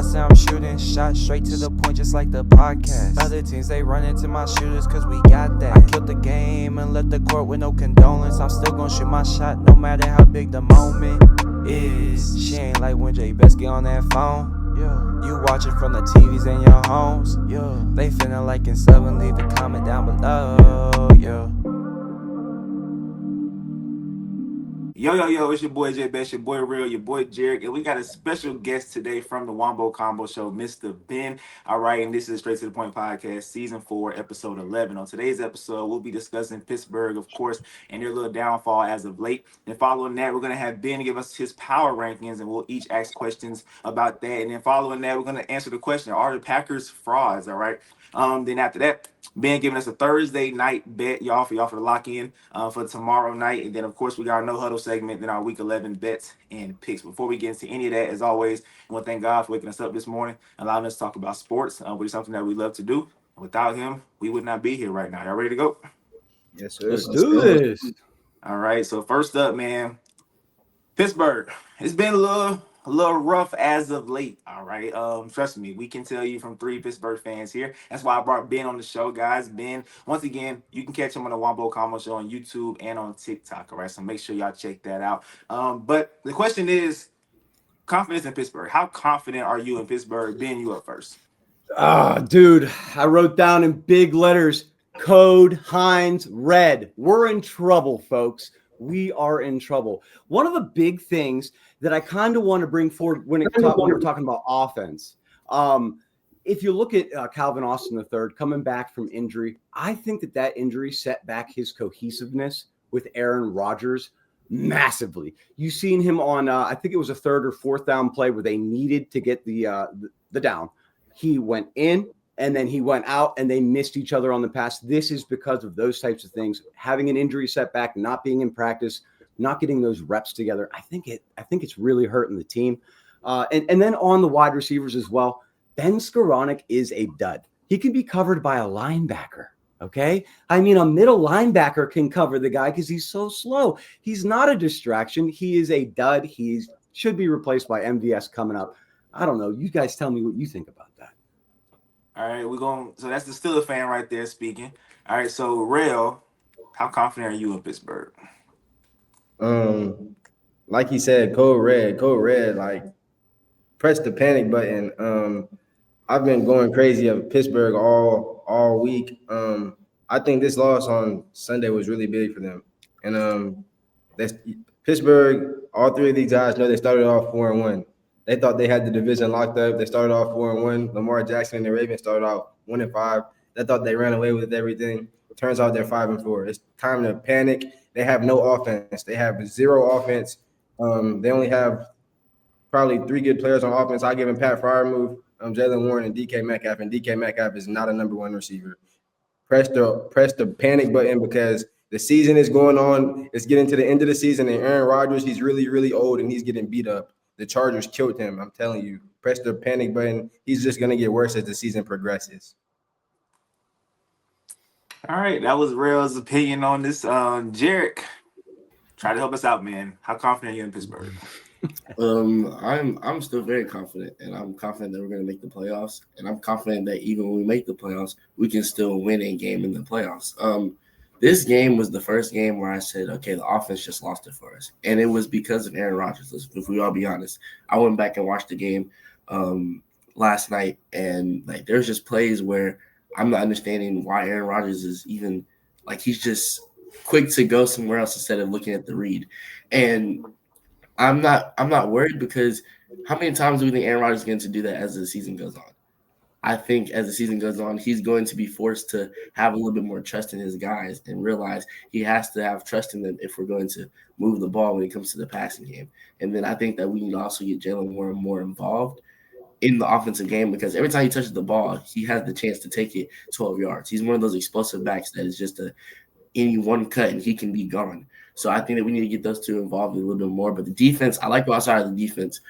say I'm shooting shots straight to the point, just like the podcast. Other teams, they run into my shooters, cause we got that. I killed the game and left the court with no condolence. I'm still gonna shoot my shot, no matter how big the moment is. She ain't like when Bess get on that phone. Yeah. You watch it from the TVs in your homes. Yeah. They finna like and sub and leave a comment down below. Yeah. Yo, it's your boy Bess, your boy Rell, your boy Jerrick, and we got a special guest today from the Wombo Combo Show, Mr. Ben. All right, and this is Straight to the Point Podcast, Season 4, Episode 11. On today's episode, we'll be discussing Pittsburgh, of course, and their little downfall as of late. And following that, we're going to have Ben give us his power rankings, and we'll each ask questions about that. And then following that, we're going to answer the question, are the Packers frauds, all right? Then after that, Ben giving us a Thursday night bet, y'all for the lock in for tomorrow night. And then, of course, we got our no huddle segment, then our week 11 bets and picks. Before we get into any of that, as always, I want to thank God for waking us up this morning, allowing us to talk about sports, which is something that we love to do. Without him, we would not be here right now. Y'all ready to go? Yes, sir. Let's do this. All right. So first up, man, Pittsburgh. It's been a little rough as of late. All right. Trust me, we can tell you from 3 Pittsburgh fans here. That's why I brought Ben on the show, guys. Ben, once again, you can catch him on the Wombo Combo Show on YouTube and on TikTok. All right. So make sure y'all check that out. But the question is confidence in Pittsburgh. How confident are you in Pittsburgh? Ben, you up first. Dude, I wrote down in big letters, code Heinz red. We're in trouble, folks. We are in trouble. One of the big things that I kind of want to bring forward when we're talking about offense, if you look at Calvin Austin III coming back from injury, I think that injury set back his cohesiveness with Aaron Rodgers massively. You've seen him on, I think it was a 3rd or 4th down play where they needed to get the down. He went in and then he went out and they missed each other on the pass. This is because of those types of things. Having an injury setback, not being in practice, not getting those reps together. I think it's really hurting the team. And then on the wide receivers as well, Ben Skoranek is a dud. He can be covered by a linebacker. Okay. I mean, a middle linebacker can cover the guy because he's so slow. He's not a distraction. He is a dud. He should be replaced by MVS coming up. I don't know. You guys tell me what you think about that. All right, so that's the Steelers fan right there speaking. All right, so Rell, how confident are you in Pittsburgh? Like he said, code red, like press the panic button. I've been going crazy of Pittsburgh all week. I think this loss on Sunday was really big for them. And that's Pittsburgh, all 3 of these guys know they started off 4-1. They thought they had the division locked up. They started off 4-1. Lamar Jackson and the Ravens started off 1-5. They thought they ran away with everything. Turns out they're 5-4. It's time to panic. They have no offense. They have 0 offense. They only have probably 3 good players on offense. I give him Pat Freiermuth, Jalen Warren, and DK Metcalf. And DK Metcalf is not a number 1 receiver. Press the panic button because the season is going on. It's getting to the end of the season, and Aaron Rodgers, he's really, really old, and he's getting beat up. The Chargers killed him. I'm telling you, press the panic button. He's just going to get worse as the season progresses. All right, that was Rell's opinion on this. Jerrick, try to help us out, man. How confident are you in Pittsburgh? I'm still very confident, and I'm confident that we're going to make the playoffs, and I'm confident that even when we make the playoffs, we can still win a game in the playoffs. This game was the first game where I said, okay, the offense just lost it for us. And it was because of Aaron Rodgers, if we all be honest. I went back and watched the game last night, and like there's just plays where I'm not understanding why Aaron Rodgers is even like he's just quick to go somewhere else instead of looking at the read. And I'm not worried because how many times do we think Aaron Rodgers is going to do that as the season goes on? I think as the season goes on, he's going to be forced to have a little bit more trust in his guys and realize he has to have trust in them if we're going to move the ball when it comes to the passing game. And then I think that we need to also get Jalen Warren more involved in the offensive game because every time he touches the ball, he has the chance to take it 12 yards. He's one of those explosive backs that is just any one cut and he can be gone. So I think that we need to get those 2 involved a little bit more. But the defense, I like the outside of the defense.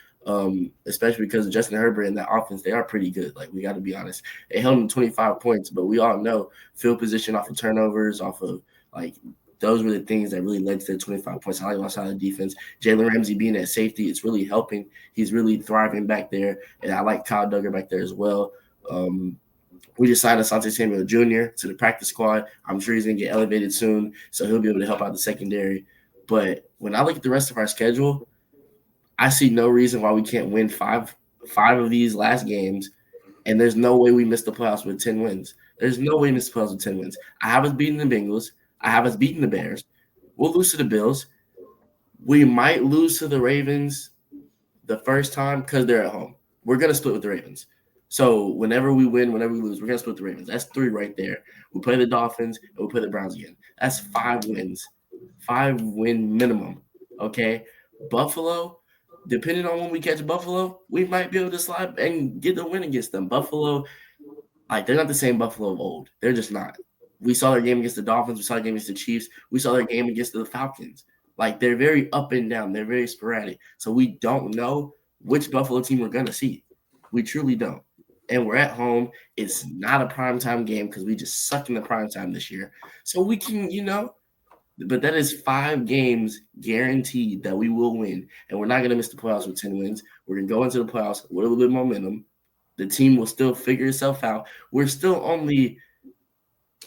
Especially because Justin Herbert and that offense, they are pretty good. Like, we got to be honest. They held them 25 points, but we all know field position off of turnovers, off of, like, those were the things that really led to their 25 points. I like my side of the defense. Jalen Ramsey being at safety, it's really helping. He's really thriving back there. And I like Kyle Duggar back there as well. We just signed Asante Samuel Jr. to the practice squad. I'm sure he's going to get elevated soon, so he'll be able to help out the secondary. But when I look at the rest of our schedule, I see no reason why we can't win five of these last games, and there's no way we miss the playoffs with 10 wins. There's no way we miss the playoffs with 10 wins. I have us beating the Bengals. I have us beating the Bears. We'll lose to the Bills. We might lose to the Ravens the first time because they're at home. We're going to split with the Ravens. So whenever we win, whenever we lose, we're going to split the Ravens. That's 3 right there. We play the Dolphins, and we play the Browns again. That's 5 wins. 5-win minimum, okay? Buffalo, depending on when we catch Buffalo, we might be able to slide and get the win against them. Buffalo, like, they're not the same Buffalo of old. They're just not. We saw their game against the Dolphins. We saw their game against the Chiefs. We saw their game against the Falcons. Like, they're very up and down. They're very sporadic. So we don't know which Buffalo team we're going to see. We truly don't. And we're at home. It's not a primetime game because we just suck in the primetime this year. So we can, but that is 5 games guaranteed that we will win. And we're not going to miss the playoffs with 10 wins. We're going to go into the playoffs with a little bit of momentum. The team will still figure itself out. We're still only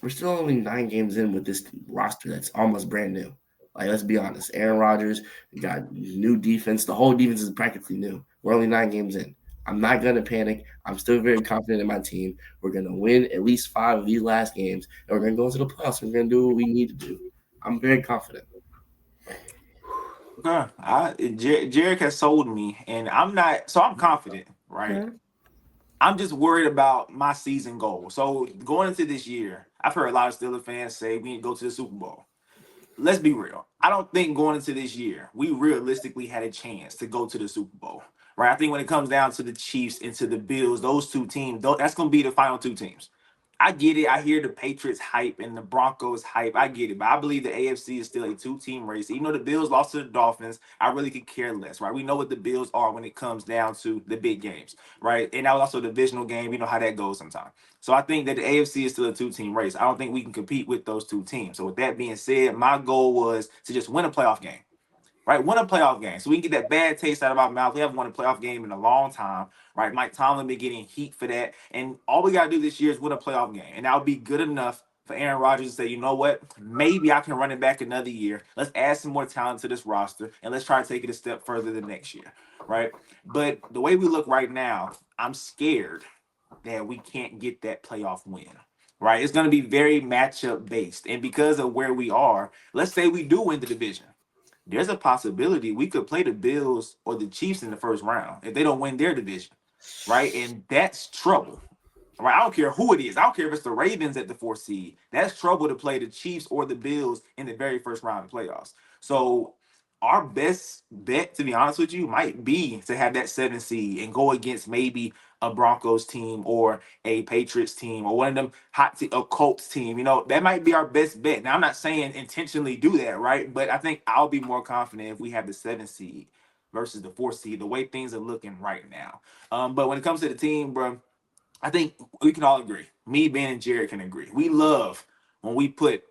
9 games in with this roster that's almost brand new. Like, let's be honest. Aaron Rodgers got new defense. The whole defense is practically new. We're only 9 games in. I'm not going to panic. I'm still very confident in my team. We're going to win at least 5 of these last games, and we're going to go into the playoffs. We're going to do what we need to do. I'm very confident. Jerrick has sold me, and I'm not. So I'm confident, right? Okay. I'm just worried about my season goal. So going into this year, I've heard a lot of Steelers fans say we need to go to the Super Bowl. Let's be real. I don't think going into this year, we realistically had a chance to go to the Super Bowl, right? I think when it comes down to the Chiefs and to the Bills, those 2 teams, that's going to be the final 2 teams. I get it. I hear the Patriots hype and the Broncos hype. I get it. But I believe the AFC is still a 2-team race. Even though the Bills lost to the Dolphins, I really could care less, right? We know what the Bills are when it comes down to the big games, right? And that was also a divisional game. You know how that goes sometimes. So I think that the AFC is still a 2-team race. I don't think we can compete with those 2 teams. So with that being said, my goal was to just win a playoff game. Right, win a playoff game so we can get that bad taste out of our mouth. We haven't won a playoff game in a long time, right? Mike Tomlin been getting heat for that, and all we gotta do this year is win a playoff game, and that'll be good enough for Aaron Rodgers to say, you know what, maybe I can run it back another year. Let's add some more talent to this roster, and let's try to take it a step further the next year, right? But the way we look right now, I'm scared that we can't get that playoff win. Right, it's going to be very matchup based, and because of where we are, let's say we do win the division. There's a possibility we could play the Bills or the Chiefs in the first round if they don't win their division, right? And that's trouble, right? I don't care who it is. I don't care if it's the Ravens at the 4th seed. That's trouble to play the Chiefs or the Bills in the very first round of playoffs. So our best bet, to be honest with you, might be to have that 7 seed and go against maybe a Broncos team or a Patriots team or one of them a Colts team. That might be our best bet. Now, I'm not saying intentionally do that, right? But I think I'll be more confident if we have the 7 seed versus the 4 seed, the way things are looking right now. But when it comes to the team, bro, I think we can all agree. Me, Ben, and Jerrick can agree. We love when we put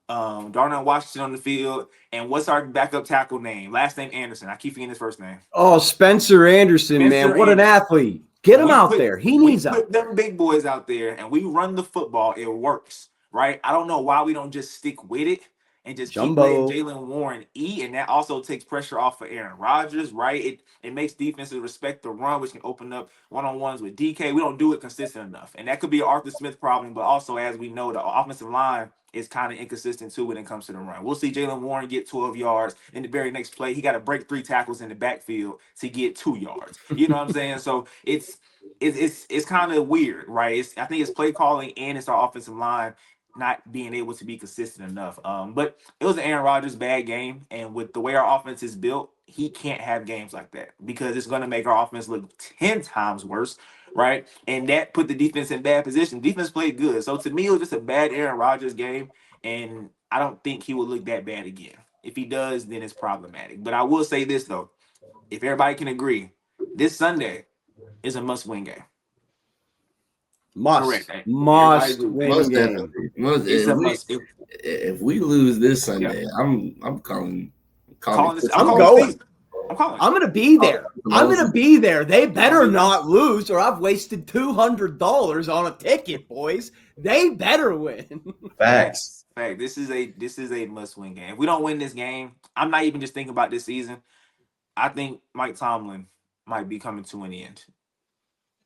Darnell Washington on the field. And what's our backup tackle name? Last name Anderson. I keep forgetting his first name. Oh, Spencer Anderson, man. What an athlete. Get him out there. He needs out. Put them big boys out there, and we run the football. It works, right? I don't know why we don't just stick with it and just keep letting Jalen Warren eat, and that also takes pressure off of Aaron Rodgers, right? It makes defenses respect the run, which can open up one-on-ones with DK. We don't do it consistent enough, and that could be an Arthur Smith problem, but also, as we know, the offensive line is kind of inconsistent too when it comes to the run. We'll see Jalen Warren get 12 yards. In the very next play, he got to break 3 tackles in the backfield to get 2 yards. You know what I'm saying? So it's kind of weird, right? I think it's play calling and it's our offensive line not being able to be consistent enough. But it was an Aaron Rodgers bad game, and with the way our offense is built, he can't have games like that because it's going to make our offense look 10 times worse. Right, and that put the defense in bad position. Defense played good, so to me, it was just a bad Aaron Rodgers game, and I don't think he will look that bad again. If he does, then it's problematic. But I will say this though: if everybody can agree, this Sunday is a must-win game. Must Correct. must Everybody win Most game. definitely. Most, It's a if, we, must. if we lose this Sunday, I'm calling I'm it. I'm calling the going. season. I'm calling. I'm gonna be there. I'm Moses. gonna be there. They better not lose, or I've wasted $200 on a ticket, boys. They better win. Facts. Fact. This is a must-win game. If we don't win this game, I'm not even just thinking about this season. I think Mike Tomlin might be coming to an end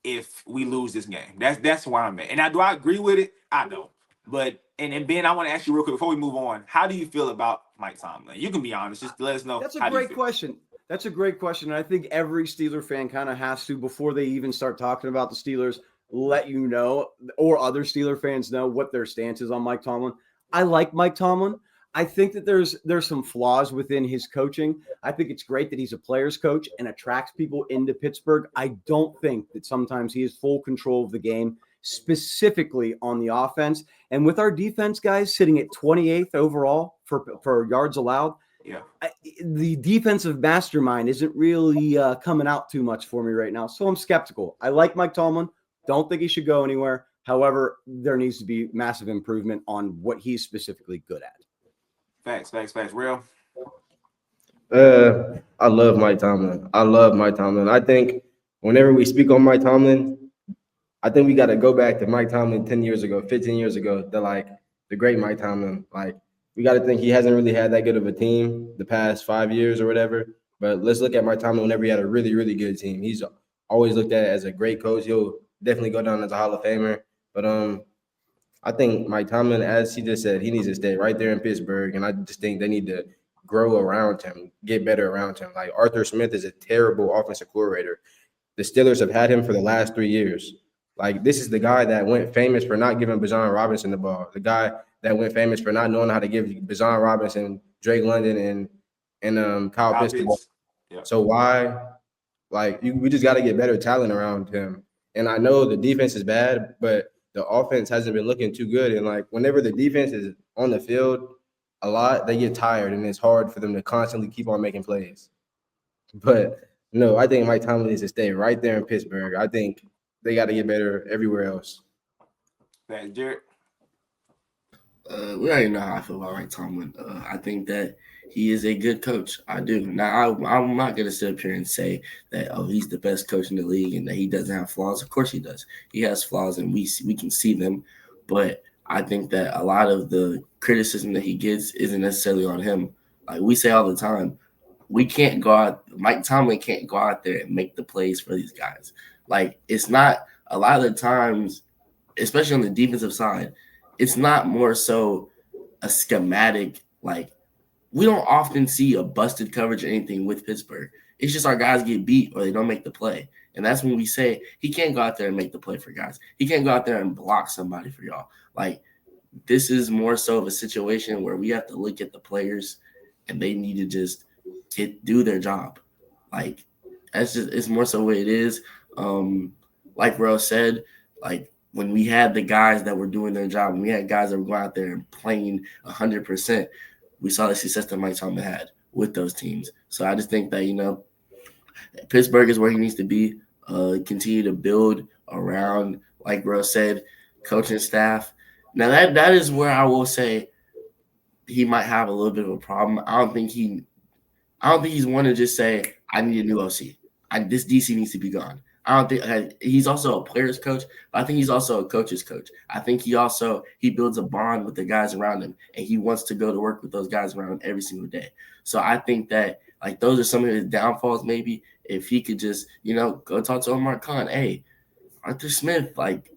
if we lose this game. That's where I'm at. And do I agree with it? I don't. But and Ben, I want to ask you real quick before we move on. How do you feel about Mike Tomlin? You can be honest. Just let us know. That's a how do you great feel. question. That's a great question. And I think every Steeler fan kind of has to, before they even start talking about the Steelers, let you know, or other Steeler fans know, what their stance is on Mike Tomlin. I like Mike Tomlin. I think that there's some flaws within his coaching. I think it's great that he's a player's coach and attracts people into Pittsburgh. I don't think that sometimes he has full control of the game, specifically on the offense. And with our defense guys sitting at 28th overall for yards allowed, Yeah. the defensive mastermind isn't really coming out too much for me right now. So I'm skeptical. I like Mike Tomlin. Don't think he should go anywhere. However, there needs to be massive improvement on what he's specifically good at. Facts. Rell. I love Mike Tomlin. I think whenever we speak on Mike Tomlin, I think we got to go back to Mike Tomlin 10 years ago, 15 years ago, the great Mike Tomlin. Like, we got to think he hasn't really had that good of a team the past 5 years or whatever. But let's look at Mike Tomlin whenever he had a really, really good team. He's always looked at as a great coach. He'll definitely go down as a Hall of Famer. But I think Mike Tomlin, as he just said, he needs to stay right there in Pittsburgh. And I just think they need to grow around him, get better around him. Like, Arthur Smith is a terrible offensive coordinator. The Steelers have had him for the last 3 years. Like, this is the guy that went famous for not giving Bijan Robinson the ball. The guy that went famous for not knowing how to give Bijan Robinson, Drake London, and Kyle Pitts the ball. Yeah. So why, we just got to get better talent around him. And I know the defense is bad, but the offense hasn't been looking too good. And, whenever the defense is on the field a lot, they get tired, and it's hard for them to constantly keep on making plays. But, no, I think Mike Tomlin needs to stay right there in Pittsburgh. I think they got to get better everywhere else. Facts. Jerrick. We already know how I feel about Mike Tomlin. I think that he is a good coach. I do. Now, I'm not going to sit up here and say that, he's the best coach in the league and that he doesn't have flaws. Of course he does. He has flaws, and we can see them. But I think that a lot of the criticism that he gets isn't necessarily on him. Like we say all the time, Mike Tomlin can't go out there and make the plays for these guys. Like, it's not a lot of the times, especially on the defensive side, it's not more so a schematic. Like, we don't often see a busted coverage or anything with Pittsburgh. It's just our guys get beat or they don't make the play. And that's when we say he can't go out there and make the play for guys. He can't go out there and block somebody for y'all. Like, this is more so of a situation where we have to look at the players and they need to just do their job. Like, it's more so what it is. Like Rell said, like, when we had the guys that were doing their job, when we had guys that were going out there and playing 100%, we saw the success that Mike Tomlin had with those teams. So I just think that, Pittsburgh is where he needs to be. Continue to build around, like Rell said, coaching staff. Now that is where I will say he might have a little bit of a problem. I don't think he's one to just say, I need a new OC. This DC needs to be gone. I don't think he's also a player's coach, but I think he's also a coach's coach. I think he builds a bond with the guys around him, and he wants to go to work with those guys around him every single day. So I think that, like, those are some of his downfalls. Maybe if he could just, go talk to Omar Khan. Hey, Arthur Smith, like,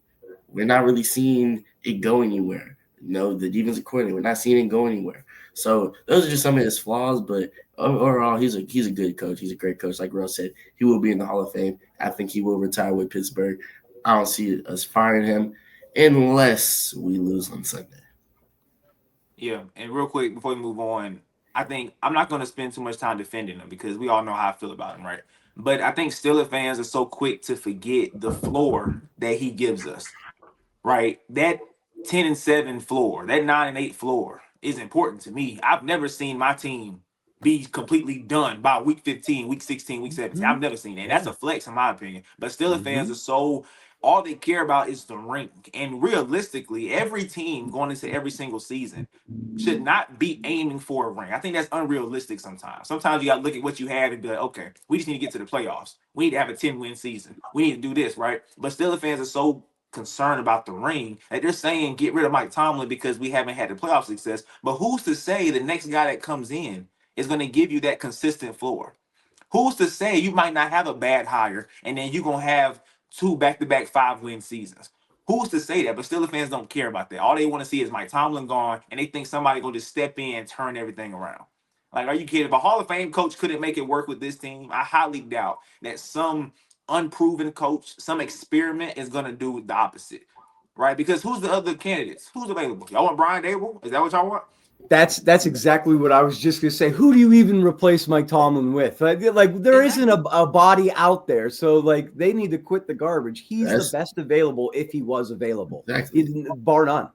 we're not really seeing it go anywhere. The defensive coordinator, we're not seeing it go anywhere. So those are just some of his flaws, but overall, he's a good coach. He's a great coach. Like Rell said, he will be in the Hall of Fame. I think he will retire with Pittsburgh. I don't see us firing him unless we lose on Sunday. Yeah, and real quick before we move on, I think I'm not going to spend too much time defending him because we all know how I feel about him, right? But I think Steelers fans are so quick to forget the floor that he gives us, right? That 10-7 floor, that 9-8 floor is important to me. I've never seen my team be completely done by week 15, week 16, week 17. I've never seen that. That's a flex in my opinion. But Steelers fans are so all they care about is the ring. And realistically, every team going into every single season should not be aiming for a ring. I think that's unrealistic sometimes. Sometimes you got to look at what you have and be like, okay, we just need to get to the playoffs. We need to have a 10-win season. We need to do this, right? But Steelers fans are so concerned about the ring that they're saying get rid of Mike Tomlin because we haven't had the playoff success. But who's to say the next guy that comes in is going to give you that consistent floor? Who's to say you might not have a bad hire and then you're going to have 2 back-to-back 5-win seasons? Who's to say that? But Steelers fans don't care about that. All they want to see is Mike Tomlin gone, and they think somebody going to just step in and turn everything around. Like, are you kidding? If a Hall of Fame coach couldn't make it work with this team, I highly doubt that some unproven coach, some experiment is going to do the opposite, right? Because who's the other candidates? Who's available? Y'all want Brian Dable? Is that what y'all want? That's exactly what I was just going to say. Who do you even replace Mike Tomlin with? Like there isn't a body out there. So, like, they need to quit the garbage. He's the best available if he was available. Exactly. Bar none.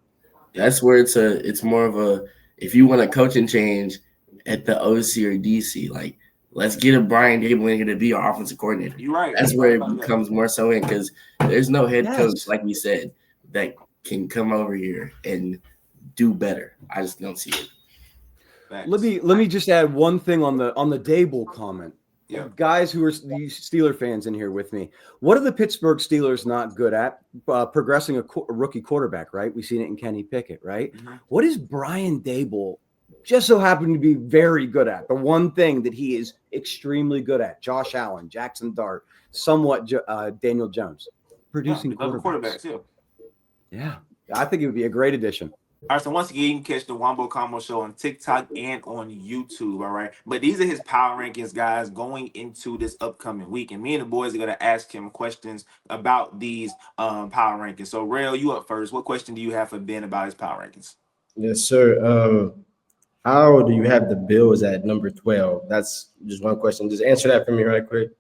That's where it's more of a, if you want a coaching change at the OC or DC, like, let's get a Brian Dable in here to be our offensive coordinator. You're right. That's where it becomes more so in, because there's no head coach, like we said, that can come over here and do better. I just don't see it. Facts. Let me just add one thing on the Dable comment. Yeah. Guys who are these Steeler fans in here with me, what are the Pittsburgh Steelers not good at? Progressing a rookie quarterback, right? We've seen it in Kenny Pickett, right? Mm-hmm. What is Brian Dable just so happened to be very good at? The one thing that he is extremely good at: Josh Allen, Jackson Dart, somewhat Daniel Jones, producing quarterbacks. Yeah, I think it would be a great addition. All right, so once again, you can catch the Wombo Combo Show on TikTok and on YouTube, all right? But these are his power rankings, guys, going into this upcoming week. And me and the boys are going to ask him questions about these power rankings. So, Rell, you up first. What question do you have for Ben about his power rankings? Yes, sir. How do you have the Bills at number 12? That's just one question. Just answer that for me right quick.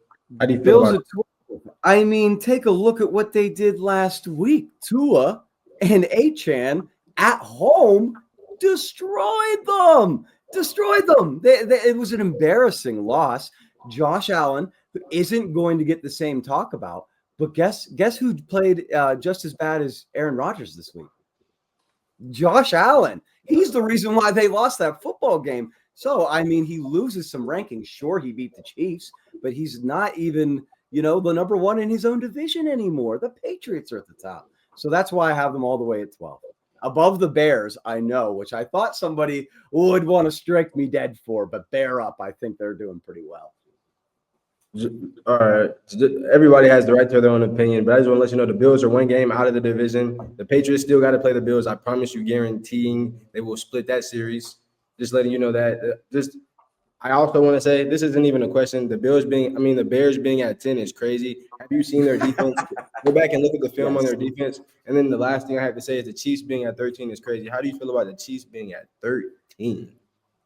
How do you feel about it? 12. I mean, take a look at what they did last week. Tua and Achan at home destroyed them. It was an embarrassing loss. Josh Allen, who isn't going to get the same talk about, but guess who played just as bad as Aaron Rodgers this week? Josh Allen. He's the reason why they lost that football game. So, I mean, he loses some rankings. Sure, he beat the Chiefs, but he's not even, the number one in his own division anymore. The Patriots are at the top. So that's why I have them all the way at 12. Above the Bears, I know, which I thought somebody would want to strike me dead for, but bear up. I think they're doing pretty well. All right. Everybody has the right to their own opinion, but I just want to let you know the Bills are one game out of the division. The Patriots still got to play the Bills. I promise you, guaranteeing they will split that series. Just letting you know that. I also want to say this isn't even a question. The Bears being at 10 is crazy. Have you seen their defense? Go back and look at the film on their defense. And then the last thing I have to say is the Chiefs being at 13 is crazy. How do you feel about the Chiefs being at 13?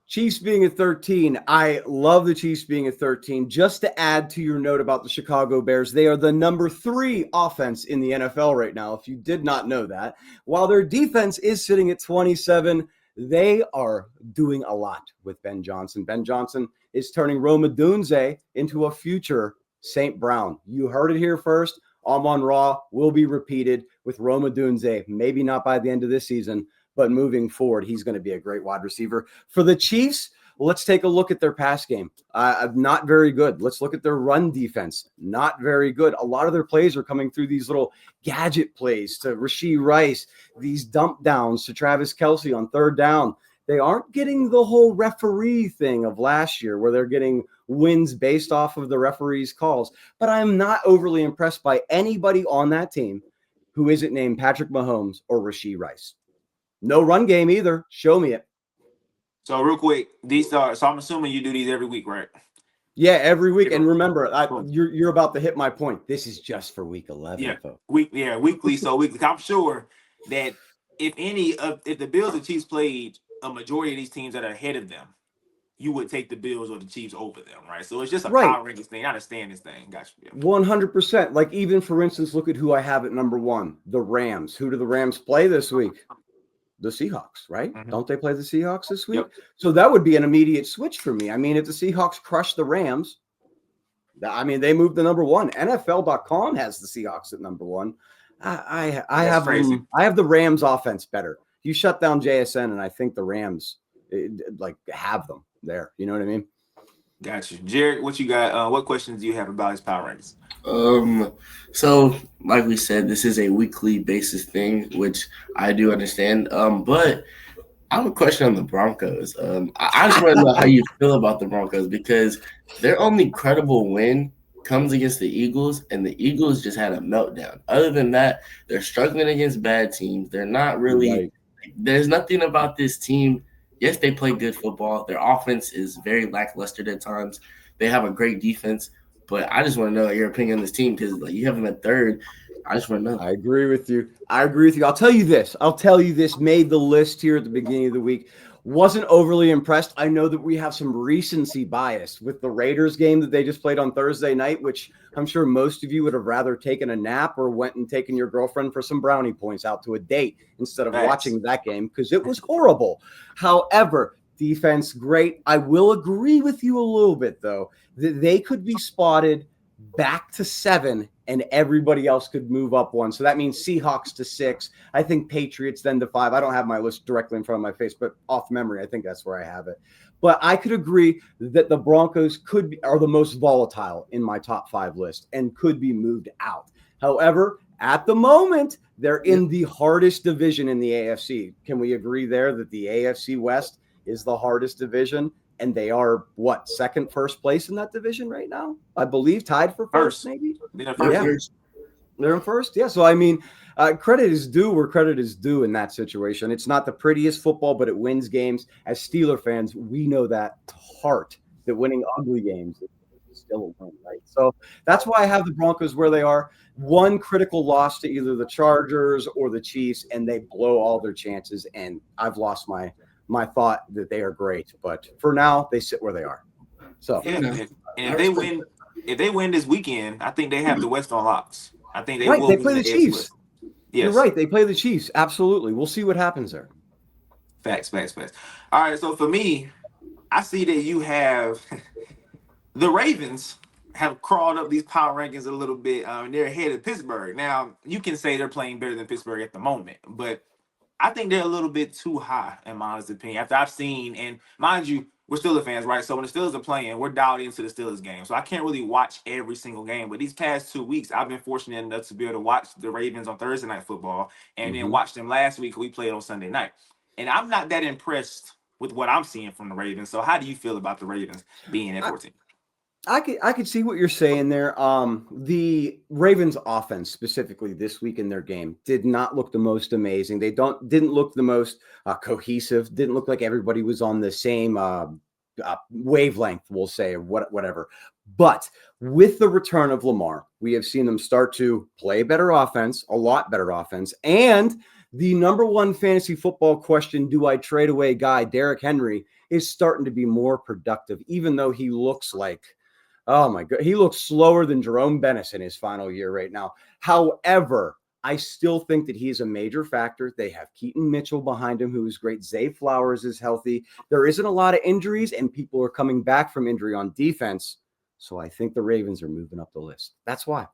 Chiefs being at 13. I love the Chiefs being at 13. Just to add to your note about the Chicago Bears, they are the number 3 offense in the NFL right now, if you did not know that. While their defense is sitting at 27, they are doing a lot with Ben Johnson. Ben Johnson is turning Rome Odunze into a future St. Brown. You heard it here first. Amon Ra will be repeated with Rome Odunze, maybe not by the end of this season, but moving forward, he's going to be a great wide receiver. For the Chiefs, let's take a look at their pass game. Not very good. Let's look at their run defense. Not very good. A lot of their plays are coming through these little gadget plays to Rashee Rice, these dump downs to Travis Kelce on third down. They aren't getting the whole referee thing of last year where they're getting wins based off of the referee's calls. But I'm not overly impressed by anybody on that team who isn't named Patrick Mahomes or Rashee Rice. No run game either. Show me it. So real quick, so I'm assuming you do these every week, right? Yeah, every week. And remember, you're about to hit my point. This is just for week 11. Yeah, folks. weekly. So weekly. I'm sure that if the Bills and Chiefs played a majority of these teams that are ahead of them, you would take the Bills or the Chiefs over them, right? So it's just a power rankings thing, not a standings thing. Gotcha. Yeah. 100%. Like, even for instance, look at who I have at number 1, the Rams. Who do the Rams play this week? The Seahawks, right? Mm-hmm. Don't they play the Seahawks this week? Yep. So that would be an immediate switch for me. I mean, if the Seahawks crush the Rams, I mean, they moved the number one. NFL.com has the Seahawks at number one. I have crazy. them, I have the Rams offense better. You shut down JSN, and I think the Rams have them there. You know what I mean? Got you. Jerrick, what you got? What questions do you have about his power rankings? So like we said, this is a weekly basis thing, which I do understand. But I have a question on the Broncos. I just want to know how you feel about the Broncos, because their only credible win comes against the Eagles, and the Eagles just had a meltdown. Other than that, they're struggling against bad teams. They're not really Right. There's nothing about this team. Yes, they play good football. Their offense is very lackluster at times. They have a great defense, but I just want to know your opinion on this team, because you have them at third. I just want to know. I agree with you. I'll tell you this. Made the list here at the beginning of the week. Wasn't overly impressed. I know that we have some recency bias with the Raiders game that they just played on Thursday night, which I'm sure most of you would have rather taken a nap or went and taken your girlfriend for some brownie points out to a date instead of watching that game, because it was horrible. However, defense, great. I will agree with you a little bit, though, that they could be spotted back to 7 and everybody else could move up 1. So that means Seahawks to 6. I think Patriots then to 5. I don't have my list directly in front of my face, but off memory, I think that's where I have it. But I could agree that the Broncos are the most volatile in my top 5 list and could be moved out. However, at the moment, they're in the hardest division in the AFC. Can we agree there that the AFC West is the hardest division? And they are second, first place in that division right now? I believe tied for first, maybe. They're in first. Yeah. So I mean, credit is due where credit is due in that situation. It's not the prettiest football, but it wins games. As Steeler fans, we know that heart that winning ugly games is still a win, right? So that's why I have the Broncos where they are. One critical loss to either the Chargers or the Chiefs, and they blow all their chances. And I've lost my thought that they are great, but for now they sit where they are. So if they win this weekend, I think they have the West on locks. I think they will. They play the Chiefs. Yes. You're right. They play the Chiefs. Absolutely. We'll see what happens there. Facts. All right. So for me, I see that you have the Ravens have crawled up these power rankings a little bit. They're ahead of Pittsburgh. Now you can say they're playing better than Pittsburgh at the moment, but I think they're a little bit too high, in my honest opinion. After I've seen, and mind you, we're Steelers fans, right? So when the Steelers are playing, we're dialed into the Steelers game. So I can't really watch every single game. But these past 2 weeks, I've been fortunate enough to be able to watch the Ravens on Thursday Night Football and then watch them last week. We played on Sunday night. And I'm not that impressed with what I'm seeing from the Ravens. So how do you feel about the Ravens being at 14? I could see what you're saying there. The Ravens offense specifically this week in their game did not look the most amazing. They didn't look the most cohesive. Didn't look like everybody was on the same wavelength, we'll say, or whatever. But with the return of Lamar, we have seen them start to play better offense, a lot better offense, and the number one fantasy football question, do I trade away guy, Derrick Henry, is starting to be more productive, even though he looks like, oh my God, he looks slower than Jerome Bettis in his final year right now. However, I still think that he's a major factor. They have Keaton Mitchell behind him, who is great. Zay Flowers is healthy. There isn't a lot of injuries, and people are coming back from injury on defense. So I think the Ravens are moving up the list. That's why.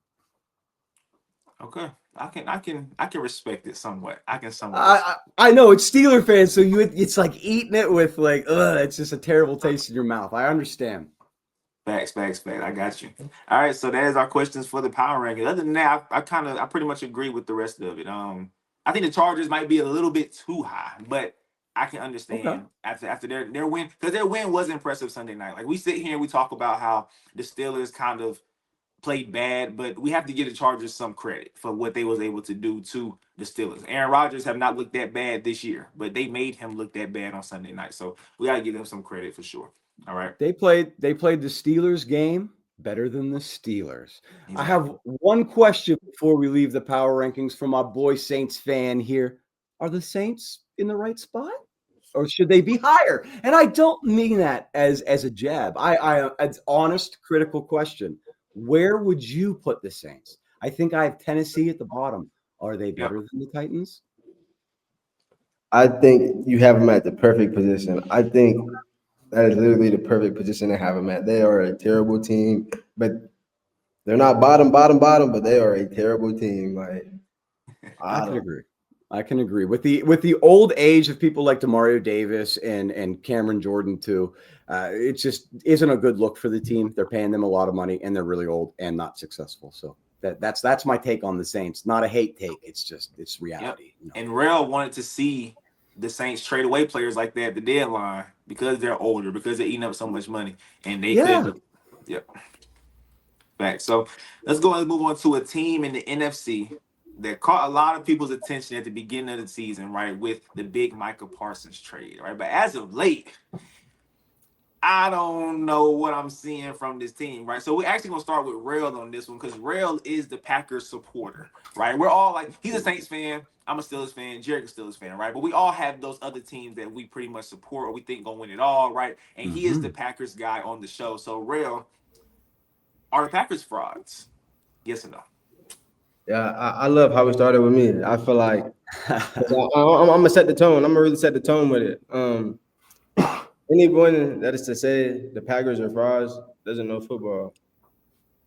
Okay. I can respect it somewhat. I know it's Steeler fans, so it's like eating it with it's just a terrible taste in your mouth. I understand. Facts. I got you. All right, so that is our questions for the power ranking. Other than that, I pretty much agree with the rest of it. I think the Chargers might be a little bit too high, but I can understand after their win, because their win was impressive Sunday night. Like, we sit here and we talk about how the Steelers kind of played bad, but we have to give the Chargers some credit for what they was able to do to the Steelers. Aaron Rodgers have not looked that bad this year, but they made him look that bad on Sunday night. So we got to give them some credit for sure. All right. They played the Steelers game better than the Steelers. Exactly. I have one question before we leave the power rankings from my boy Saints fan here. Are the Saints in the right spot, or should they be higher? And I don't mean that as a jab. It's honest, critical question. Where would you put the Saints? I think I have Tennessee at the bottom. Are they better than the Titans? I think you have them at the perfect position. I think that is literally the perfect position to have them at. They are a terrible team, but They're not bottom, but they are a terrible team. Like I can agree. I can agree with the old age of people like Demario Davis and Cameron Jordan too. It just isn't a good look for the team. They're paying them a lot of money, and they're really old and not successful. So that's my take on the Saints. Not a hate take. It's reality. Yep. You know? And Rell wanted to see the Saints trade away players like that at the deadline because they're older, because they're eating up so much money, and they couldn't. Yep. Back. So let's move on to a team in the NFC that caught a lot of people's attention at the beginning of the season, right, with the big Micah Parsons trade, right? But as of late, I don't know what I'm seeing from this team, right? So we're actually going to start with Rell on this one because Rell is the Packers supporter, right? We're all like, he's a Saints fan. I'm a Steelers fan. Jerrick is a Steelers fan, right? But we all have those other teams that we pretty much support or we think going to win it all, right? And he is the Packers guy on the show. So Rell, are the Packers frauds? Yes or no? Yeah, I love how it started with me. I feel like I'm gonna set the tone. I'm gonna really set the tone with it. Anyone that is to say the Packers are frauds doesn't know football,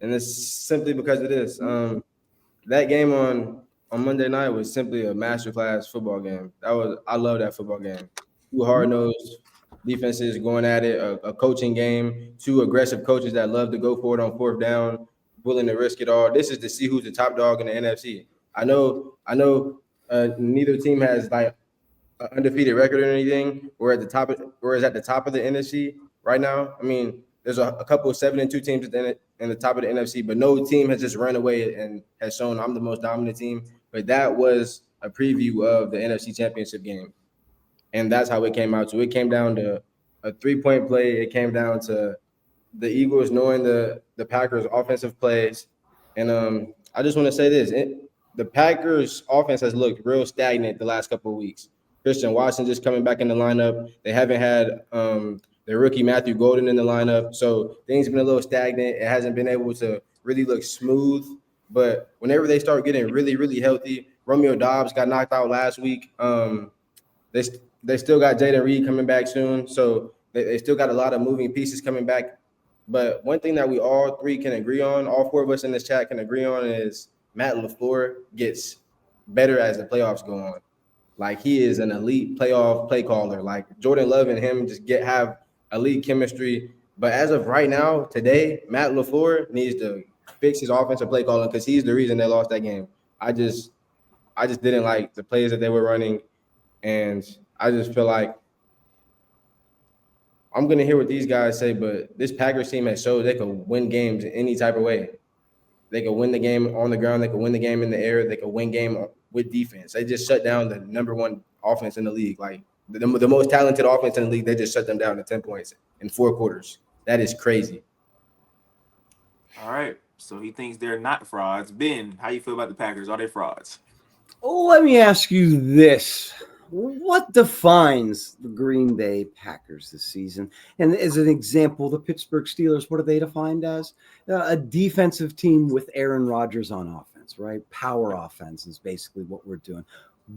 and it's simply because of this. That game on Monday night was simply a masterclass football game. I love that football game. Two hard-nosed defenses going at it, a coaching game, two aggressive coaches that love to go for it on fourth down, willing to risk it all. This is to see who's the top dog in the NFC. I know. Neither team has like an undefeated record or anything. We're at the top of the NFC right now. I mean, there's a couple of 7-2 teams in the top of the NFC, but no team has just run away and has shown I'm the most dominant team. But that was a preview of the NFC Championship game, and that's how it came out. So it came down to a 3-point play. It came down to the Eagles knowing the Packers' offensive plays. And I just want to say this. The Packers' offense has looked real stagnant the last couple of weeks. Christian Watson just coming back in the lineup. They haven't had their rookie Matthew Golden in the lineup. So things have been a little stagnant. It hasn't been able to really look smooth. But whenever they start getting really, really healthy, Romeo Doubs got knocked out last week. They still got Jaden Reed coming back soon. So they still got a lot of moving pieces coming back. But one thing that we all three can agree on, all four of us in this chat can agree on, is Matt LaFleur gets better as the playoffs go on. Like, he is an elite playoff play caller. Like, Jordan Love and him just have elite chemistry. But as of right now, today, Matt LaFleur needs to fix his offensive play calling because he's the reason they lost that game. I just didn't like the plays that they were running, and I just feel like I'm going to hear what these guys say, but this Packers team has showed they can win games in any type of way. They can win the game on the ground. They can win the game in the air. They can win game with defense. They just shut down the number one offense in the league. Like, the most talented offense in the league, they just shut them down to 10 points in 4 quarters. That is crazy. All right. So he thinks they're not frauds. Ben, how you feel about the Packers? Are they frauds? Oh, let me ask you this. What defines the Green Bay Packers this season? And as an example, the Pittsburgh Steelers, what are they defined as? A defensive team with Aaron Rodgers on offense, right? Power offense is basically what we're doing.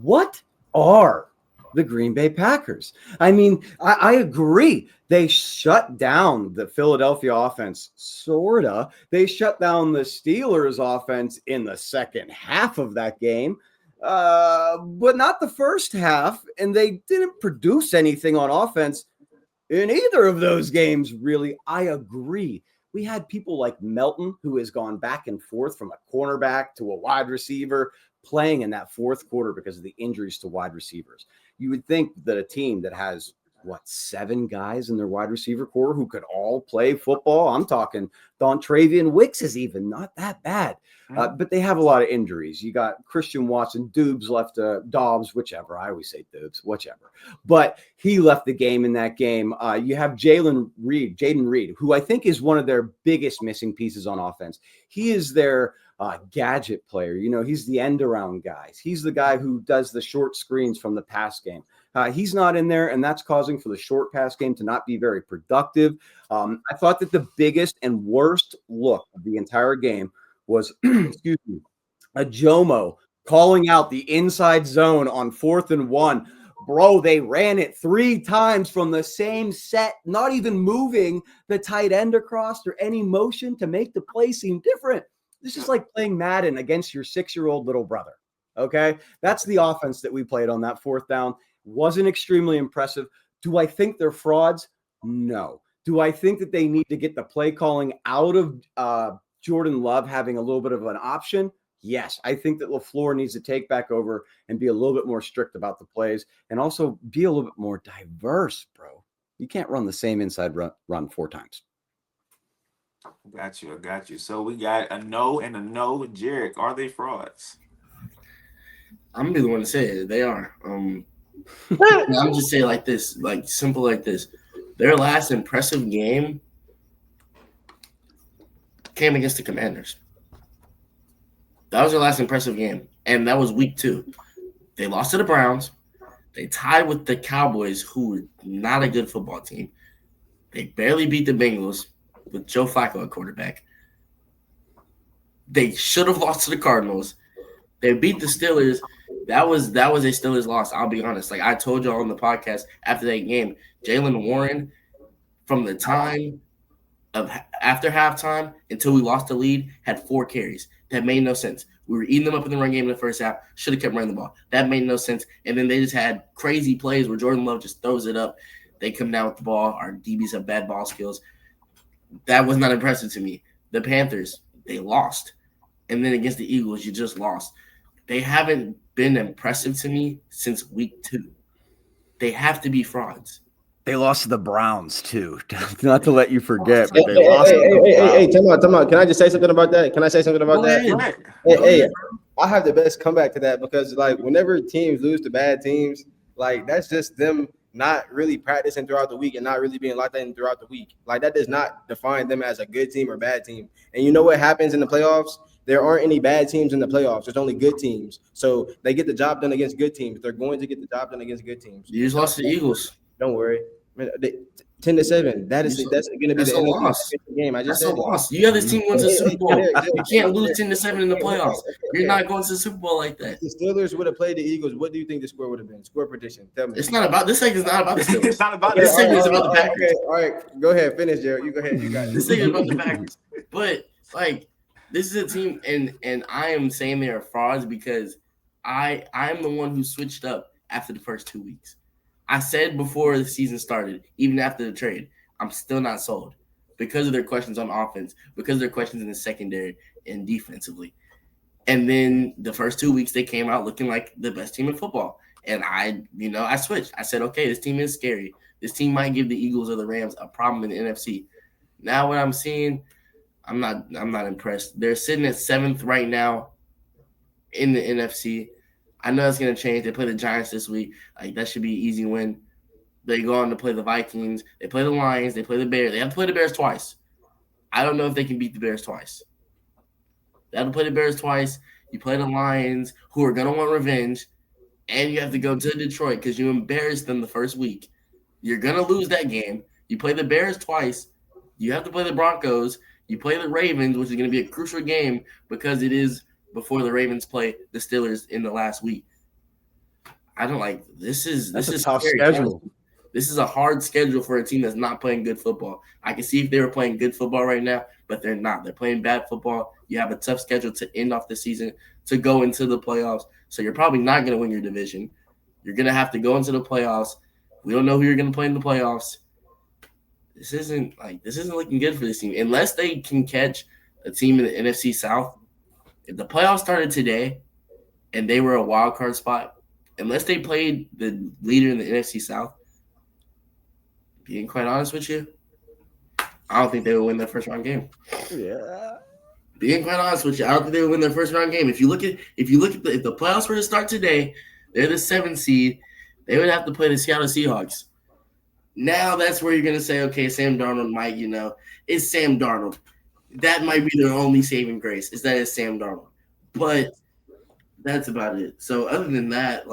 What are the Green Bay Packers? I mean, I agree. They shut down the Philadelphia offense, sort of. They shut down the Steelers offense in the second half of that game. But not the first half, and they didn't produce anything on offense in either of those games, really. I agree. We had people like Melton, who has gone back and forth from a cornerback to a wide receiver, playing in that fourth quarter because of the injuries to wide receivers. You would think that a team that has, 7 guys in their wide receiver core who could all play football. I'm talking Dontravian Wicks is even not that bad. But they have a lot of injuries. You got Christian Watson, Dobbs, whichever. I always say Dobbs, whichever. But he left the game in that game. You have Jaden Reed, who I think is one of their biggest missing pieces on offense. He is their gadget player. You know, he's the end around guy. He's the guy who does the short screens from the pass game. He's not in there, and that's causing for the short pass game to not be very productive. I thought that the biggest and worst look of the entire game was, a Jomo calling out the inside zone on 4th and 1. Bro, they ran it 3 times from the same set, not even moving the tight end across or any motion to make the play seem different. This is like playing Madden against your 6-year-old little brother. Okay. That's the offense that we played on that 4th down. Wasn't extremely impressive. Do I think they're frauds? No. Do I think that they need to get the play calling out of Jordan Love having a little bit of an option? Yes. I think that LaFleur needs to take back over and be a little bit more strict about the plays and also be a little bit more diverse, bro. You can't run the same inside run 4 times. I got you. So we got a no and a no. Jerrick, are they frauds? I'm gonna be the one to say it. They are. I'm just saying like this, like simple like this. Their last impressive game came against the Commanders. That was their last impressive game, and that was week 2. They lost to the Browns. They tied with the Cowboys, who were not a good football team. They barely beat the Bengals with Joe Flacco at quarterback. They should have lost to the Cardinals. They beat the Steelers. That was a Steelers loss. I'll be honest. Like I told y'all on the podcast after that game, Jaylen Warren, from the time of after halftime until we lost the lead, had 4 carries. That made no sense. We were eating them up in the run game in the first half. Should have kept running the ball. That made no sense. And then they just had crazy plays where Jordan Love just throws it up. They come down with the ball. Our DBs have bad ball skills. That was not impressive to me. The Panthers, they lost. And then against the Eagles, you just lost. They haven't been impressive to me since week 2. They have to be frauds. They lost to the Browns too. Not to let you forget, Hey, but they lost to the Browns. time out. Can I just say something about that? Can I say something about Go that? ahead. Hey, I have the best comeback to that because like whenever teams lose to bad teams, like that's just them not really practicing throughout the week and not really being locked in throughout the week. Like that does not define them as a good team or bad team. And you know what happens in the playoffs? There aren't any bad teams in the playoffs. There's only good teams. So they get the job done against good teams. They're going to get the job done against good teams. You just lost to the Eagles. Don't worry. 10-7. That's going to be That's the a NFC loss. game. I just That's a said it. loss. You have this team going to the Super Bowl. You can't lose 10-7 in the playoffs. You're Okay. not going to the Super Bowl like that. If the Steelers would have played the Eagles, what do you think the score would have been? Score prediction. Tell me. It's not about this segment. Is not about the Steelers. It's not about This this. segment is about the Packers. Okay, all right. Go ahead. Finish, Jerrick. You go ahead. You got it. This segment is about the Packers. But like this is a team, and I am saying they are frauds because I'm the one who switched up after the first 2 weeks. I said before the season started, even after the trade, I'm still not sold because of their questions on offense, because of their questions in the secondary and defensively. And then the first 2 weeks, they came out looking like the best team in football. And I switched. I said, okay, this team is scary. This team might give the Eagles or the Rams a problem in the NFC. Now what I'm seeing, I'm not impressed. They're sitting at 7th right now in the NFC. I know it's going to change. They play the Giants this week. Like that should be an easy win. They go on to play the Vikings. They play the Lions. They play the Bears. They have to play the Bears twice. I don't know if they can beat the Bears twice. They have to play the Bears twice. You play the Lions, who are going to want revenge, and you have to go to Detroit because you embarrassed them the first week. You're going to lose that game. You play the Bears twice. You have to play the Broncos. You play the Ravens, which is going to be a crucial game because it is before the Ravens play the Steelers in the last week. I don't like this. Is That's this a is tough scary. schedule. This is a hard schedule for a team that's not playing good football. I can see if they were playing good football right now, but they're not. They're playing bad football. You have a tough schedule to end off the season to go into the playoffs. So you're probably not going to win your division. You're going to have to go into the playoffs. We don't know who you're going to play in the playoffs. This isn't looking good for this team unless they can catch a team in the NFC South. If the playoffs started today and they were a wild card spot, unless they played the leader in the NFC South, being quite honest with you, I don't think they would win their first round game. Yeah. Being quite honest with you, I don't think they would win their first round game. If the playoffs were to start today, they're the 7th seed. They would have to play the Seattle Seahawks. Now that's where you're gonna say, okay, Sam Darnold might, it's Sam Darnold. That might be their only saving grace, is that it's Sam Darnold. But that's about it. So other than that,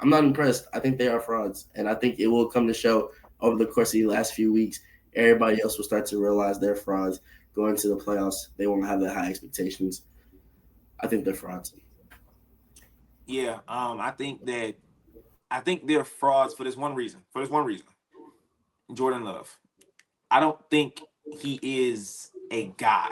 I'm not impressed. I think they are frauds, and I think it will come to show over the course of the last few weeks. Everybody else will start to realize they're frauds going to the playoffs. They won't have that high expectations. I think they're frauds. Yeah, I think they're frauds for this one reason. Jordan Love. I don't think he is a guy.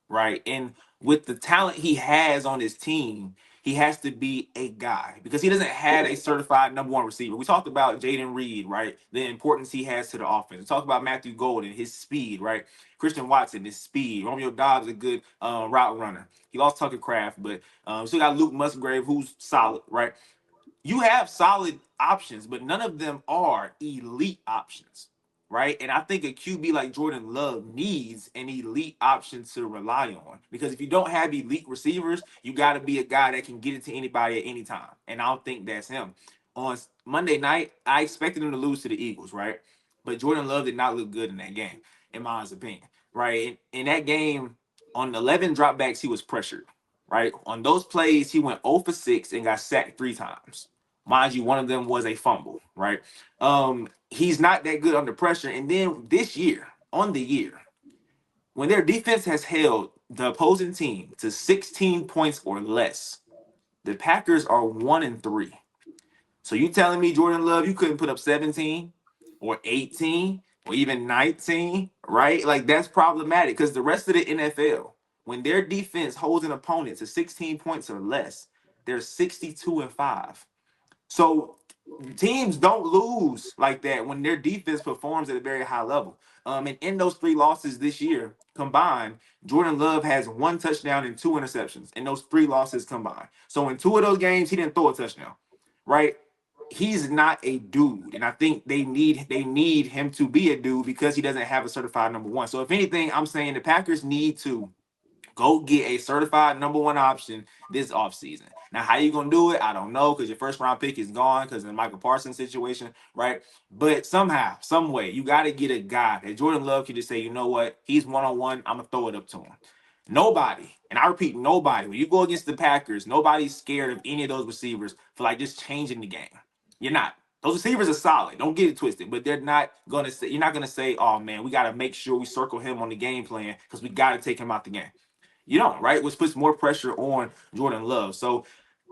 right? And with the talent he has on his team, he has to be a guy because he doesn't have a certified number one receiver. We talked about Jaden Reed, right? The importance he has to the offense. We talked about Matthew Golden, his speed, right? Christian Watson, his speed. Romeo Dobbs, a good route runner. He lost Tucker Craft, but still got Luke Musgrave, who's solid, right? You have solid options, but none of them are elite options, right? And I think a QB like Jordan Love needs an elite option to rely on because if you don't have elite receivers, you got to be a guy that can get it to anybody at any time. And I don't think that's him. On Monday night, I expected him to lose to the Eagles, right? But Jordan Love did not look good in that game, in my honest opinion, right? In that game, on 11 dropbacks, he was pressured. Right on those plays, he went 0 for 6 and got sacked 3 times. Mind you, one of them was a fumble. Right, he's not that good under pressure. And then this year, on the year, when their defense has held the opposing team to 16 points or less, the Packers are 1-3. So you telling me, Jordan Love, you couldn't put up 17 or 18 or even 19, right? Like that's problematic because the rest of the NFL, when their defense holds an opponent to 16 points or less, they're 62-5. So teams don't lose like that when their defense performs at a very high level. And in those 3 losses this year combined, Jordan Love has 1 touchdown and 2 interceptions in those 3 losses combined. So in 2 of those games, he didn't throw a touchdown, right? He's not a dude, and I think they need him to be a dude because he doesn't have a certified number one. So if anything, I'm saying the Packers need to go get a certified number one option this offseason. Now, how you gonna do it? I don't know because your first round pick is gone because of the Michael Parsons situation, right? But somehow, some way, you got to get a guy that Jordan Love can just say, you know what, he's one-on-one. I'm gonna throw it up to him. Nobody, and I repeat, nobody. When you go against the Packers, nobody's scared of any of those receivers for like just changing the game. You're not. Those receivers are solid. Don't get it twisted. But they're not gonna say. You're not gonna say, "Oh man, we got to make sure we circle him on the game plan because we got to take him out the game." You don't, right? Which puts more pressure on Jordan Love. So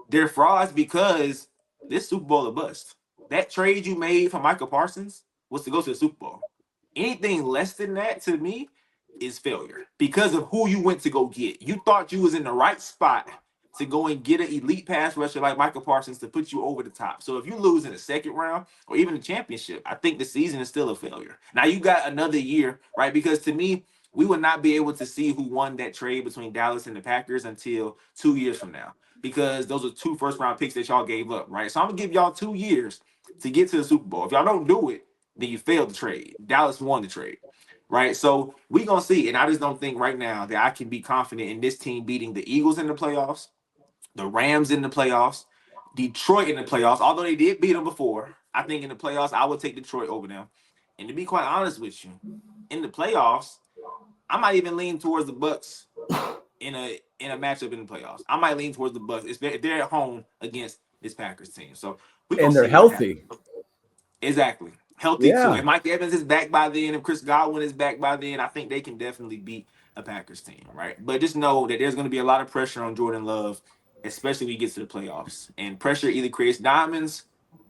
they're frauds because this Super Bowl a bust. That trade you made for Michael Parsons was to go to the Super Bowl. Anything less than that to me is failure because of who you went to go get. You thought you was in the right spot to go and get an elite pass rusher like Michael Parsons to put you over the top. So if you lose in the second round or even the championship, I think the season is still a failure. Now you got another year, right? Because to me, we would not be able to see who won that trade between Dallas and the Packers until 2 years from now, because those are 2 first-round picks that y'all gave up, right? So I'm going to give y'all 2 years to get to the Super Bowl. If y'all don't do it, then you failed the trade. Dallas won the trade, right? So we're going to see. And I just don't think right now that I can be confident in this team beating the Eagles in the playoffs, the Rams in the playoffs, Detroit in the playoffs, although they did beat them before. I think in the playoffs, I would take Detroit over them. And to be quite honest with you, in the playoffs, I might even lean towards the Bucs in a matchup in the playoffs. I might lean towards the Bucs if they're at home against this Packers team. So and they're healthy. Exactly. Healthy too. If Mike Evans is back by then, if Chris Godwin is back by then, I think they can definitely beat a Packers team, right? But just know that there's going to be a lot of pressure on Jordan Love, especially when he gets to the playoffs. And pressure either creates diamonds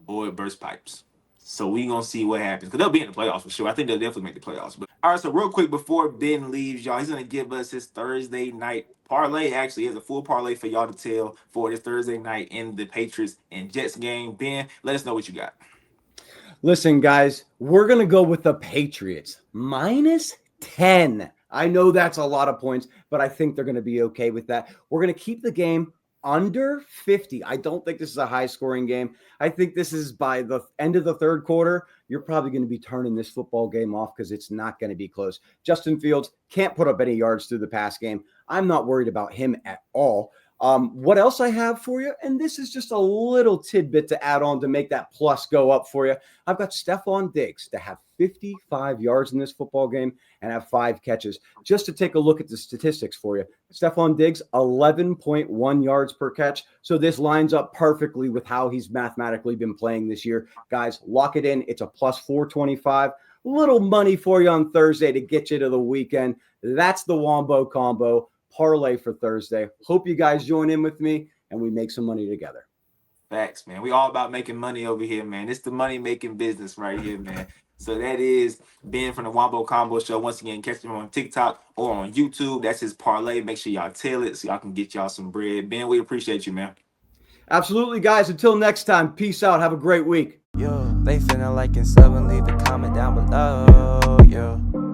or it bursts pipes. So we're going to see what happens. Because they'll be in the playoffs for sure. I think they'll definitely make the playoffs. But all right, so real quick before Ben leaves, y'all, he's going to give us his Thursday night parlay. Actually, he has a full parlay for y'all to tell for this Thursday night in the Patriots and Jets game. Ben, let us know what you got. Listen, guys, we're going to go with the Patriots -10. I know that's a lot of points, but I think they're going to be okay with that. We're going to keep the game under 50. I don't think this is a high-scoring game. I think this is by the end of the third quarter, you're probably going to be turning this football game off because it's not going to be close. Justin Fields can't put up any yards through the pass game. I'm not worried about him at all. What else I have for you, and this is just a little tidbit to add on to make that plus go up for you. I've got Stephon Diggs to have 55 yards in this football game and have 5 catches. Just to take a look at the statistics for you. Stephon Diggs, 11.1 yards per catch. So this lines up perfectly with how he's mathematically been playing this year. Guys, lock it in. It's a plus 425. Little money for you on Thursday to get you to the weekend. That's the Wombo Combo parlay for Thursday. Hope you guys join in with me and we make some money together. Facts, man. We all about making money over here, man. It's the money making business right here, man. So that is Ben from the Wombo Combo Show. Once again, catch him on TikTok or on YouTube. That's his parlay. Make sure y'all tell it so y'all can get y'all some bread. Ben, we appreciate you, man. Absolutely, guys. Until next time, peace out. Have a great week. Yo, they feeling like in 7, leave a comment down below. Yo.